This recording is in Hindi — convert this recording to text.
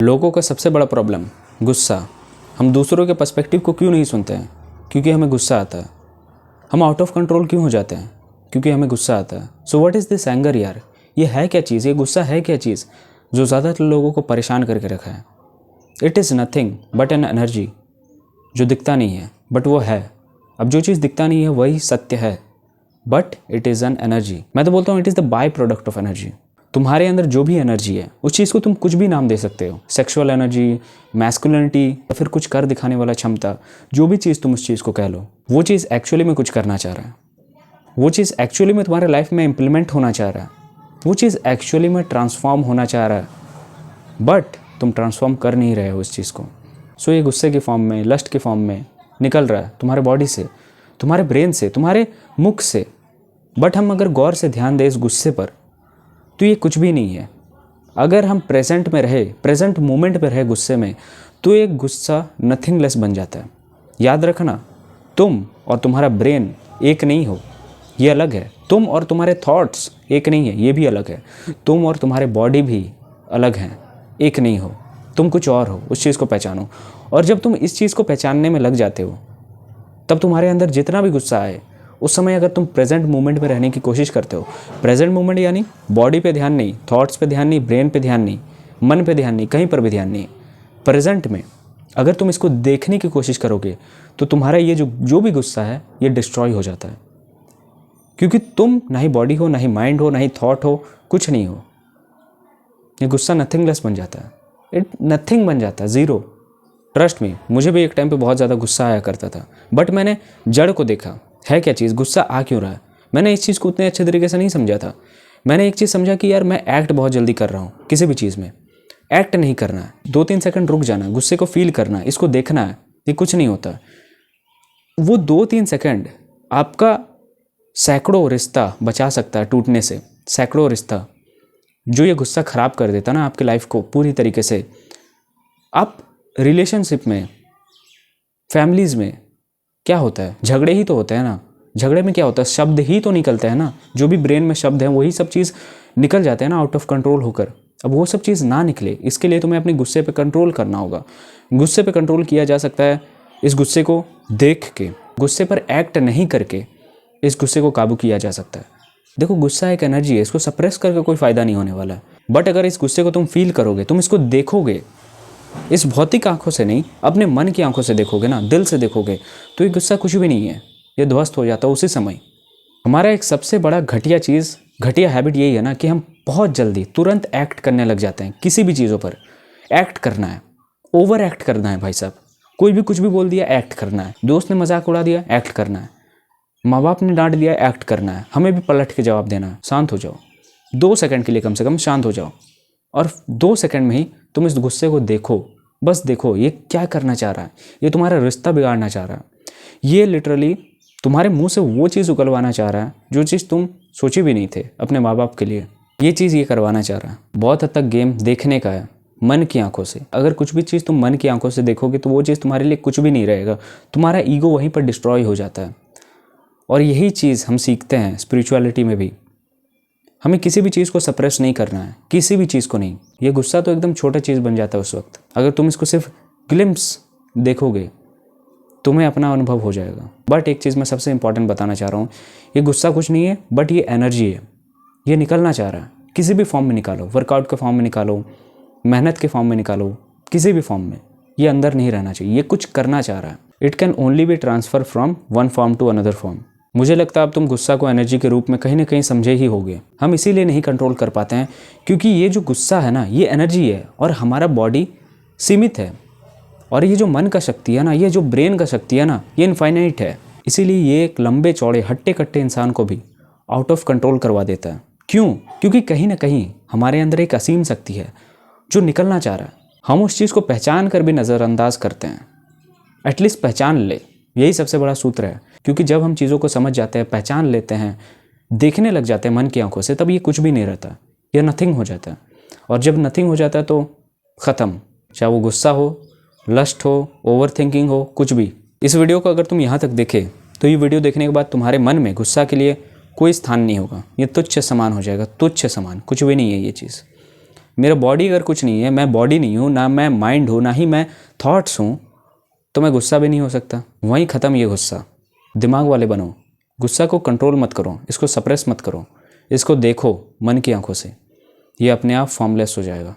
लोगों का सबसे बड़ा प्रॉब्लम गुस्सा। हम दूसरों के पर्सपेक्टिव को क्यों नहीं सुनते हैं? क्योंकि हमें गुस्सा आता है। हम आउट ऑफ कंट्रोल क्यों हो जाते हैं? क्योंकि हमें गुस्सा आता है। So what is this anger यार? ये है क्या चीज़? ये गुस्सा है क्या चीज़ जो ज़्यादातर लोगों को परेशान करके रखा है? It is nothing but an energy जो दिखता नहीं है बट वो है। अब जो चीज़ दिखता नहीं है वही सत्य है, but it is an energy. मैं तो बोलता हूँ it is the by product of energy. तुम्हारे अंदर जो भी एनर्जी है उस चीज़ को तुम कुछ भी नाम दे सकते हो। सेक्सुअल एनर्जी, मैस्कुलिनिटी या फिर कुछ कर दिखाने वाला क्षमता, जो भी चीज़ तुम उस चीज़ को कह लो, वो चीज़ एक्चुअली में कुछ करना चाह रहा है। वो चीज़ एक्चुअली में तुम्हारे लाइफ में इम्प्लीमेंट होना चाह रहा है। वो चीज़ एक्चुअली में ट्रांसफॉर्म होना चाह रहा है, बट तुम ट्रांसफॉर्म कर नहीं रहे हो उस चीज़ को। सो ये गुस्से के फॉर्म में, लस्ट के फॉर्म में निकल रहा है तुम्हारे बॉडी से, तुम्हारे ब्रेन से, तुम्हारे मुख से। बट हम अगर गौर से ध्यान दें इस गुस्से पर, तो ये कुछ भी नहीं है। अगर हम प्रेजेंट में रहे, प्रेजेंट मोमेंट में रहे गुस्से में, तो एक गुस्सा नथिंगलेस बन जाता है। याद रखना, तुम और तुम्हारा ब्रेन एक नहीं हो, ये अलग है। तुम और तुम्हारे थॉट्स एक नहीं है, ये भी अलग है। तुम और तुम्हारे बॉडी भी अलग हैं, एक नहीं हो। तुम कुछ और हो, उस चीज़ को पहचानो। और जब तुम इस चीज़ को पहचानने में लग जाते हो, तब तुम्हारे अंदर जितना भी गुस्सा आए, उस समय अगर तुम प्रेजेंट मोमेंट में रहने की कोशिश करते हो, प्रेजेंट मोमेंट यानी बॉडी पे ध्यान नहीं, थॉट्स पे ध्यान नहीं, ब्रेन पे ध्यान नहीं, मन पे ध्यान नहीं, कहीं पर भी ध्यान नहीं, प्रेजेंट में अगर तुम इसको देखने की कोशिश करोगे, तो तुम्हारा ये जो भी गुस्सा है ये डिस्ट्रॉय हो जाता है। क्योंकि तुम ना ही बॉडी हो, ना ही माइंड हो, ना ही थॉट हो, कुछ नहीं हो। ये गुस्सा नथिंगलेस बन जाता है, इट नथिंग बन जाता है, ज़ीरो। ट्रस्ट मी, मुझे भी एक टाइम पे बहुत ज़्यादा गुस्सा आया करता था, बट मैंने जड़ को देखा, है क्या चीज़, गुस्सा आ क्यों रहा है। मैंने इस चीज़ को उतने अच्छे तरीके से नहीं समझा था। मैंने एक चीज़ समझा कि यार मैं एक्ट बहुत जल्दी कर रहा हूँ किसी भी चीज़ में। एक्ट नहीं करना है, 2-3 सेकंड रुक जाना है, गुस्से को फील करना है, इसको देखना है, ये कुछ नहीं होता। वो 2-3 सेकंड आपका सैकड़ों रिश्ता बचा सकता है टूटने से। सैकड़ों रिश्ता जो ये गुस्सा ख़राब कर देता ना आपकी लाइफ को पूरी तरीके से। आप रिलेशनशिप में, फैमिलीज़ में क्या होता है, झगड़े ही तो होते हैं ना। झगड़े में क्या होता है, शब्द ही तो निकलते हैं ना। जो भी ब्रेन में शब्द हैं वही सब चीज़ निकल जाते हैं ना आउट ऑफ कंट्रोल होकर। अब वो सब चीज़ ना निकले, इसके लिए तुम्हें अपने गुस्से पे कंट्रोल करना होगा। गुस्से पे कंट्रोल किया जा सकता है इस गुस्से को देख के, गुस्से पर एक्ट नहीं करके इस गुस्से को काबू किया जा सकता है। देखो, गुस्सा एक एनर्जी है, इसको सप्रेस करके कोई फ़ायदा नहीं होने वाला है। बट अगर इस गुस्से को तुम फील करोगे, तुम इसको देखोगे, इस भौतिक आंखों से नहीं, अपने मन की आंखों से देखोगे ना, दिल से देखोगे, तो ये गुस्सा कुछ भी नहीं है, ये ध्वस्त हो जाता है उसी समय। हमारा एक सबसे बड़ा घटिया चीज़, घटिया हैबिट यही है ना कि हम बहुत जल्दी तुरंत एक्ट करने लग जाते हैं। किसी भी चीज़ों पर एक्ट करना है, ओवर एक्ट करना है भाई साहब। कोई भी कुछ भी बोल दिया, एक्ट करना है। दोस्त ने मजाक उड़ा दिया, एक्ट करना है। माँ बाप ने डांट दिया, एक्ट करना है। हमें भी पलट के जवाब देना है। शांत हो जाओ, 2 सेकंड के लिए कम से कम शांत हो जाओ, और 2 सेकंड में ही तुम इस गुस्से को देखो। बस देखो ये क्या करना चाह रहा है। ये तुम्हारा रिश्ता बिगाड़ना चाह रहा है। ये लिटरली तुम्हारे मुंह से वो चीज़ उगलवाना चाह रहा है जो चीज़ तुम सोचे भी नहीं थे अपने माँ बाप के लिए। ये चीज़ ये करवाना चाह रहा है। बहुत हद तक गेम देखने का है, मन की आंखों से। अगर कुछ भी चीज़ तुम मन की आंखों से देखोगे तो वो चीज़ तुम्हारे लिए कुछ भी नहीं रहेगा। तुम्हारा ईगो वहीं पर डिस्ट्रॉय हो जाता है। और यही चीज़ हम सीखते हैं स्पिरिचुअलिटी में भी। हमें किसी भी चीज़ को सप्रेस नहीं करना है, किसी भी चीज़ को नहीं। ये गुस्सा तो एकदम छोटा चीज़ बन जाता है उस वक्त। अगर तुम इसको सिर्फ ग्लिम्स देखोगे, तुम्हें अपना अनुभव हो जाएगा। बट एक चीज़ मैं सबसे इंपॉर्टेंट बताना चाह रहा हूँ, ये गुस्सा कुछ नहीं है, बट ये एनर्जी है। ये निकलना चाह रहा है, किसी भी फॉर्म में निकालो, वर्कआउट के फॉर्म में निकालो, मेहनत के फॉर्म में निकालो, किसी भी फॉर्म में। ये अंदर नहीं रहना चाहिए, ये कुछ करना चाह रहा है। It can only be transfer from one form to another form. मुझे लगता है अब तुम गुस्सा को एनर्जी के रूप में कहीं ना कहीं समझे ही होगे। हम इसीलिए नहीं कंट्रोल कर पाते हैं क्योंकि ये जो गुस्सा है ना, ये एनर्जी है और हमारा बॉडी सीमित है। और ये जो मन का शक्ति है ना, ये जो ब्रेन का शक्ति है ना, ये इनफाइनाइट है। इसीलिए ये एक लंबे चौड़े हट्टे कट्टे इंसान को भी आउट ऑफ कंट्रोल करवा देता है। क्यों? क्योंकि कहीं ना कहीं हमारे अंदर एक असीम शक्ति है जो निकलना चाह रहा है। हम उस चीज़ को पहचान कर भी नज़रअंदाज करते हैं। एटलीस्ट पहचान ले, यही सबसे बड़ा सूत्र है। क्योंकि जब हम चीज़ों को समझ जाते हैं, पहचान लेते हैं, देखने लग जाते हैं मन की आंखों से, तब ये कुछ भी नहीं रहता, ये नथिंग हो जाता है। और जब नथिंग हो जाता है तो ख़त्म, चाहे वो गुस्सा हो, लस्ट हो, ओवर थिंकिंग हो, कुछ भी। इस वीडियो को अगर तुम यहाँ तक देखे तो ये वीडियो देखने के बाद तुम्हारे मन में गुस्सा के लिए कोई स्थान नहीं होगा। ये तुच्छ समान हो जाएगा, तुच्छ समान, कुछ भी नहीं है ये चीज़। मेरा बॉडी अगर कुछ नहीं है, मैं बॉडी नहीं हूँ, ना मैं माइंड हूँ, ना ही मैं थॉट्स हूँ, तो मैं गुस्सा भी नहीं हो सकता। वहीं ख़त्म ये गुस्सा। दिमाग वाले बनो, गुस्सा को कंट्रोल मत करो, इसको सप्रेस मत करो, इसको देखो मन की आंखों से, ये अपने आप फॉर्मलेस हो जाएगा।